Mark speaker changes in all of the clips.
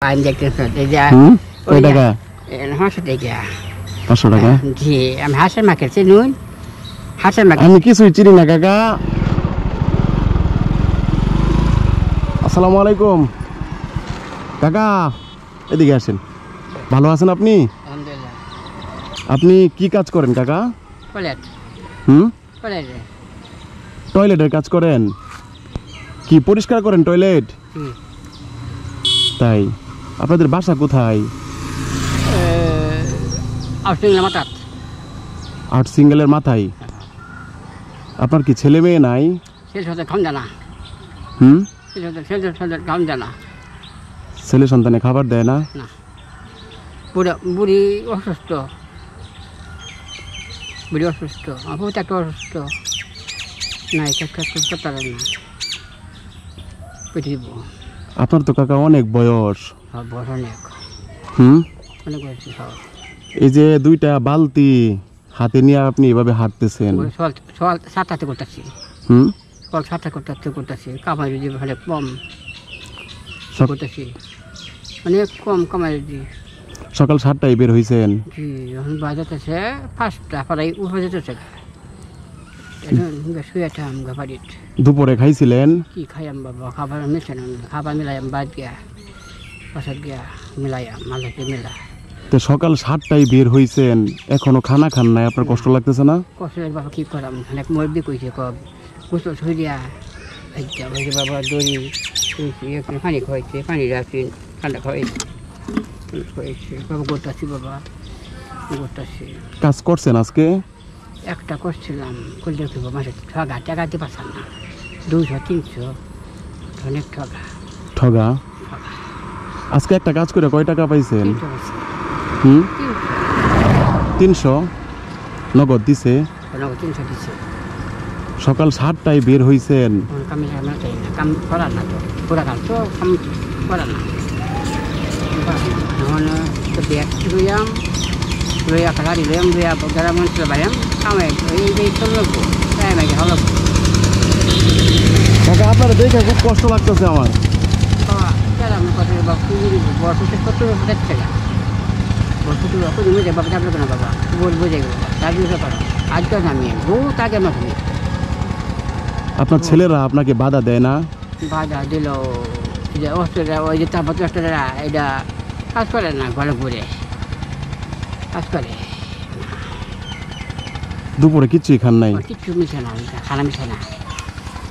Speaker 1: পান দেখতেছ এই যে
Speaker 2: কয় টাকা
Speaker 1: 500 টাকা
Speaker 2: 500 টাকা
Speaker 1: জি আমি হাঁসের মার্কেট চিনুন হাঁসের মার্কেট
Speaker 2: আমি কিছুই চিনি না কাকা আসসালামু আলাইকুম কাকা এদিকে আসেন ভালো আছেন আপনি
Speaker 1: আলহামদুলিল্লাহ
Speaker 2: আপনি কি কাজ করেন কাকা
Speaker 1: টয়লেট টয়লেট
Speaker 2: টয়লেটের কাজ করেন কি পরিষ্কার করেন টয়লেট তাই আপনাদের বাসা কোথায় আট সিঙ্গেলের মাথায় আপনার কি ছেলে মেয়ে নাই ছেলে সন্তানে খাবার দেয় না
Speaker 1: বুড়ি অসুস্থ বুড়ি অসুস্থ একটা অসুস্থ না
Speaker 2: আপনার তো কাকা অনেক বয়স
Speaker 1: অনেক অনেক
Speaker 2: এই যে দুইটা বালতি হাতে নিয়ে আপনি এভাবে হাঁটতেছেন
Speaker 1: সাতটাতে করতেছি সাতটা করতেছি কামাই যদি ভালো কম করতেছি অনেক কম কামাই যদি
Speaker 2: সকাল 7টায় বের হয়েছেন
Speaker 1: জি এখন বাজাতেছে 5টা প্রায় উঠে যেতেছে
Speaker 2: দুপুরে খাইছিলেন
Speaker 1: কি খাইয়াম বাবা খাবার মিশানো খাবার মিলাইম বাদ গিয়া পাশাত গিয়া মিলাইয়াম মালাকে মিলা
Speaker 2: তো সকাল 7টায় বের হয়েছেন এখনো খানা খান নাই আপনার কষ্ট লাগতেছে না
Speaker 1: কষ্ট লাগে বাবা কি করাম অনেক মরবি কইছে কব গোসল ছড়িয়া বাবা দড়ি পানি খাওয়াইছে পানি রাখছি ঠান্ডা খাওয়াইছে বাবা গোটাছি বাবা গোটাছি
Speaker 2: কাজ করছেন আজকে
Speaker 1: একটা করছিলাম করলে দেবো মাসে ঠগা টাকা দিতে পারতাম না 200-300 অনেক ঠগা
Speaker 2: আজকে একটা কাজ করে কয় টাকা পাইছেন 300 নগদ দিছে সকাল 7টায় বের হয়েছেন
Speaker 1: কাম করা না তো পুরা কাম তো কাম করা না ব্যাগ লইয়াম লইয়া খালি লইয়াম লইয়া যারা মানুষের বাড়িয়াম কামাই এই চলব তাই নাকি হলো
Speaker 2: কাকা আপনার দেখে খুব কষ্ট লাগতেছে আমার আপনার ছেলেরা আপনাকে বাধা দেয় না
Speaker 1: বাধা দিল ওই যে তারপর এটা কাজ করে না ঘরে ঘুরে কাজ করে
Speaker 2: দুপুরে কিছুই খান নাই
Speaker 1: কিছু মিশে না খানা মিশে না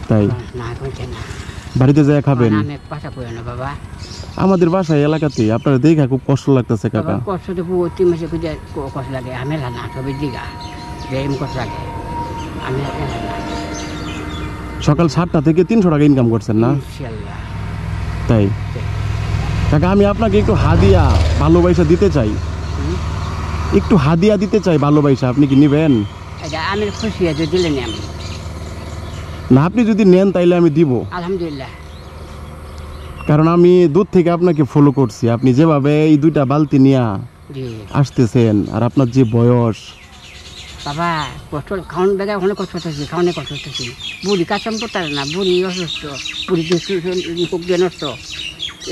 Speaker 2: তাই
Speaker 1: না মিশে না
Speaker 2: বাড়িতে যায় খাবেন
Speaker 1: বাসা করে না বাবা
Speaker 2: আমাদের বাসায় এলাকাতে আপনারা দেখে খুব কষ্ট লাগতেছে কাকা
Speaker 1: কষ্ট তো 3 মাসে কষ্ট লাগে আমি না সবই দিঘা যেরকম কষ্ট লাগে আমি
Speaker 2: সকাল 7টা থেকে 300 টাকা ইনকাম করছেন না তাই কাকা আমি আপনাকে একটু হাদিয়া ভালোবাসা দিতে চাই একটু হাদিয়া দিতে চাই ভালোবাসা আপনি কি নেবেন
Speaker 1: আমি খুশি আছি দিলেন আমি
Speaker 2: না আপনি যদি নেন তাইলে আমি দিব
Speaker 1: আলহামদুলিল্লাহ
Speaker 2: কারণ আমি দূর থেকে আপনাকে ফলো করছি আপনি যেভাবে এই দুইটা বালতি নিয়ে আসতেছেন আর আপনার যে বয়স
Speaker 1: বাবা কষ্ট খাওয়ান বেলা ওখানে কষ্ট করতেছি খাওয়ানে কষ্ট করতেছি বুড়ি কাজ করতে না বুড়ি অসুস্থ বুড়ি নষ্ট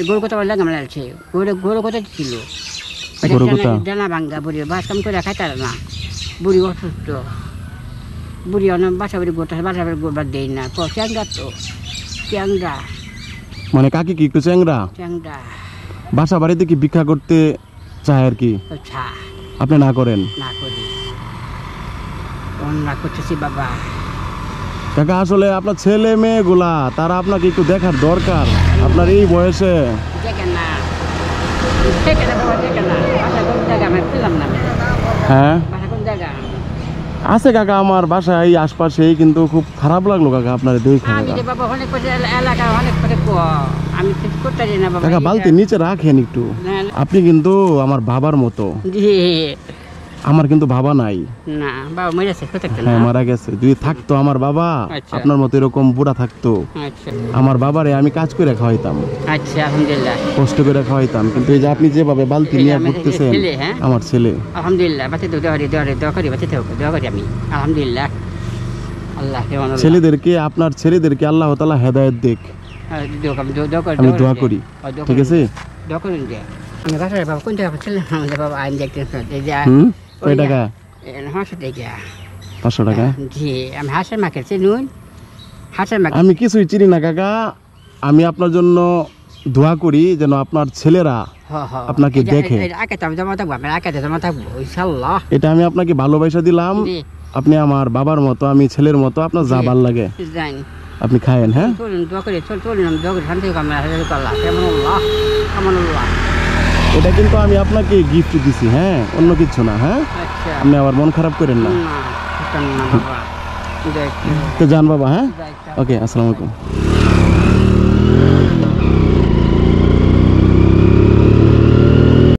Speaker 1: গরু কথা বললে কেমন লাগছে গরু কথা ছিল ডানা ভাঙ্গা বুড়ি বাস কাম করে খাইতে না বুড়ি অসুস্থ বুড়ি অনেক বাসা বাড়ি গোটা বাসা বাড়ি গোবার দেয় না চ্যাংরা তো চ্যাংরা
Speaker 2: মানে কাকি কি একটু চ্যাংরা বাসা বাড়িতে কি ভিক্ষা করতে চায় আর কি আপনি না করেন
Speaker 1: না করি না করতেছি বাবা
Speaker 2: কাকা আসলে আপনার ছেলে মেয়েগুলা তারা আপনাকে একটু দেখার দরকার আপনার এই বয়সে হ্যাঁ আছে কাকা আমার বাসা এই আশপাশেই কিন্তু খুব খারাপ লাগলো কাকা আপনার দেখে কাকা বালতি নিচে রাখেন একটু আপনি কিন্তু আমার বাবার মতো আমার কিন্তু বাবা নাই
Speaker 1: না বাবা মারা গেছে
Speaker 2: হ্যাঁ মারা গেছে যদি থাকতো আমার বাবা আপনার মতো এরকম বুড়া থাকতো আমার বাবারে আমি কাজ করে খাওয়াইতাম
Speaker 1: আচ্ছা আলহামদুলিল্লাহ
Speaker 2: কষ্ট করে খাওয়াইতাম কিন্তু এই যে আপনি যেভাবে বালতি নিয়ে ঘুরতেছেন আমার ছেলে
Speaker 1: আলহামদুলিল্লাহ বাতি তো দোয়া করি বাতি তো দোয়া করি আমি আলহামদুলিল্লাহ আল্লাহ
Speaker 2: ছেলেদেরকে আপনার ছেলেদেরকে আল্লাহ তাআলা হেদায়েত দেখ আমি দোয়া করি ঠিক আছে
Speaker 1: দোয়া করেন যে আমি কাছে বাবা কোন টাকা পাচ্ছিলাম আমাদের বাবা আইন দেখতেছেন এই যে
Speaker 2: কয় টাকা
Speaker 1: হাঁসের টাকা
Speaker 2: 500 টাকা
Speaker 1: জি আমি হাঁসের মাকে চিনুন হাঁসের মাকে
Speaker 2: আমি কিছুই চিনি না কাকা আমি আপনার জন্য দোয়া করি যেন আপনার ছেলেরা আপনাকে দেখে
Speaker 1: আগে তো জমা থাকবো আমি আগে জমা থাকবো ইনশাল্লাহ
Speaker 2: এটা আমি আপনাকে ভালোবাসা দিলাম আপনি আমার বাবার মতো আমি ছেলের মতো আপনার যা ভাল লাগে
Speaker 1: জানি
Speaker 2: আপনি খায়েন হ্যাঁ
Speaker 1: চলুন দোয়া করে চলুন দোয়া করে শান্তি আল্লাহ কেমন
Speaker 2: এটা কিন্তু আমি আপনাকে গিফট দিছি হ্যাঁ অন্য কিছু না হ্যাঁ
Speaker 1: আচ্ছা
Speaker 2: আপনি আবার মন খারাপ করেন না
Speaker 1: না বাবা
Speaker 2: তো যান বাবা হ্যাঁ ওকে আসসালামু আলাইকুম